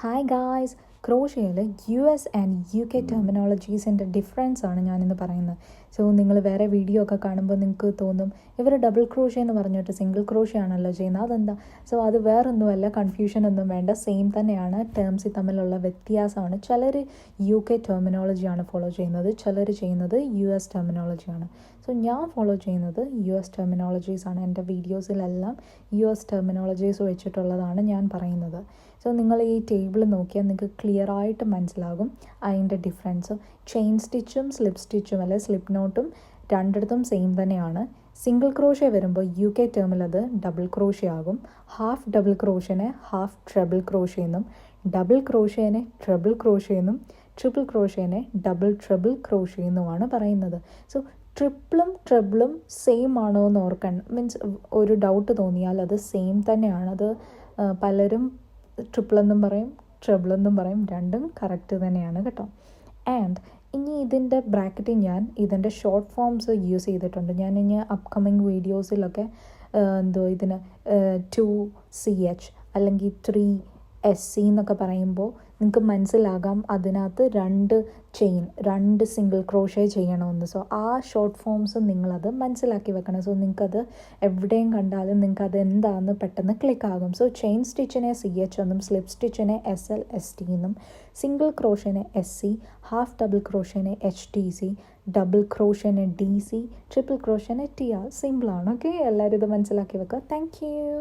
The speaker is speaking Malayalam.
ഹായ് ഗായ്സ്, ക്രോഷ്യയിൽ US ആൻഡ് UK ടെർമിനോളജീസിൻ്റെ ഡിഫറൻസ് ആണ് ഞാനിന്ന് പറയുന്നത്. സോ നിങ്ങൾ വേറെ വീഡിയോ ഒക്കെ കാണുമ്പോൾ നിങ്ങൾക്ക് തോന്നും ഇവർ ഡബിൾ ക്രോഷ്യ എന്ന് പറഞ്ഞിട്ട് സിംഗിൾ ക്രോഷ്യ ആണല്ലോ ചെയ്യുന്നത്, അതെന്താ? സോ അത് വേറൊന്നുമല്ല, കൺഫ്യൂഷൻ ഒന്നും വേണ്ട, സെയിം തന്നെയാണ്. ടേംസിൽ തമ്മിലുള്ള വ്യത്യാസമാണ്. ചിലർ UK ടെർമിനോളജിയാണ് ഫോളോ ചെയ്യുന്നത്, ചിലർ ചെയ്യുന്നത് US ടെർമിനോളജിയാണ്. സോ ഞാൻ ഫോളോ ചെയ്യുന്നത് US ടെർമിനോളജീസ് ആണ്. എൻ്റെ വീഡിയോസിലെല്ലാം US ടെർമിനോളജീസ് വെച്ചിട്ടുള്ളതാണ് ഞാൻ പറയുന്നത്. സോ നിങ്ങൾ ഈ ടേബിൾ നോക്കിയാൽ നിങ്ങൾക്ക് ക്ലിയർ ആയിട്ട് മനസ്സിലാകും അതിൻ്റെ ഡിഫറൻസ്. ചെയിൻ സ്റ്റിച്ചും സ്ലിപ്പ് സ്റ്റിച്ചും അല്ലെ സ്ലിപ്പ് നോട്ടും രണ്ടിടത്തും സെയിം തന്നെയാണ്. സിംഗിൾ ക്രോഷ്യ വരുമ്പോൾ UK ടേമിൽ അത് ഡബിൾ ക്രോഷ്യ ആകും. ഹാഫ് ഡബിൾ ക്രോഷ്യനെ ഹാഫ് ട്രിപ്പിൾ ക്രോഷ്യ എന്നും, ഡബിൾ ക്രോഷ്യനെ ട്രിപ്പിൾ ക്രോഷ്യ എന്നും, ട്രിപ്പിൾ ക്രോഷ്യനെ ഡബിൾ ട്രിപ്പിൾ ക്രോഷ്യ എന്നുമാണ് പറയുന്നത്. സോ ട്രിപ്പിളും ട്രിപ്പിളും സെയിം ആണോ എന്ന് ഓർക്കണം. മീൻസ് ഒരു ഡൗട്ട് തോന്നിയാൽ അത് സെയിം തന്നെയാണ്. അത് പലരും ട്രിപ്പിളെന്നും പറയും, ട്രിപ്പിളെന്നും പറയും, രണ്ടും കറക്റ്റ് തന്നെയാണ് കേട്ടോ. ആൻഡ് ഇനി ഇതിൻ്റെ ബ്രാക്കറ്റിൽ ഞാൻ ഇതിൻ്റെ ഷോർട്ട് ഫോംസ് യൂസ് ചെയ്തിട്ടുണ്ട്. ഞാൻ ഇനി അപ്കമിങ് വീഡിയോസിലൊക്കെ ഇതിന് 2CH അല്ലെങ്കിൽ 3SC എന്നൊക്കെ പറയുമ്പോൾ നിങ്ങൾക്ക് മനസ്സിലാകാം അതിനകത്ത് രണ്ട് സിംഗിൾ ക്രോഷ്യ ചെയ്യണമെന്ന്. സോ ആ ഷോർട്ട് ഫോംസ് നിങ്ങളത് മനസ്സിലാക്കി വെക്കണം. സോ നിങ്ങൾക്കത് എവിടെയും കണ്ടാലും നിങ്ങൾക്കത് എന്താണെന്ന് പെട്ടെന്ന് ക്ലിക്കാകും. സോ ചെയിൻ സ്റ്റിച്ചിനെ CH എന്നും, സ്ലിപ്പ് സ്റ്റിച്ചിനെ SLST എന്നും, സിംഗിൾ ക്രോഷ്യനെ SC, ഹാഫ് ഡബിൾ ക്രോഷ്യനെ HTC, ഡബിൾ ക്രോഷ്യനെ DC, ട്രിപ്പിൾ ക്രോഷ്യനെ TR. സിമ്പിളാണ്. ഓക്കെ, എല്ലാവരും ഇത് മനസ്സിലാക്കി വെക്കുക. Thank U.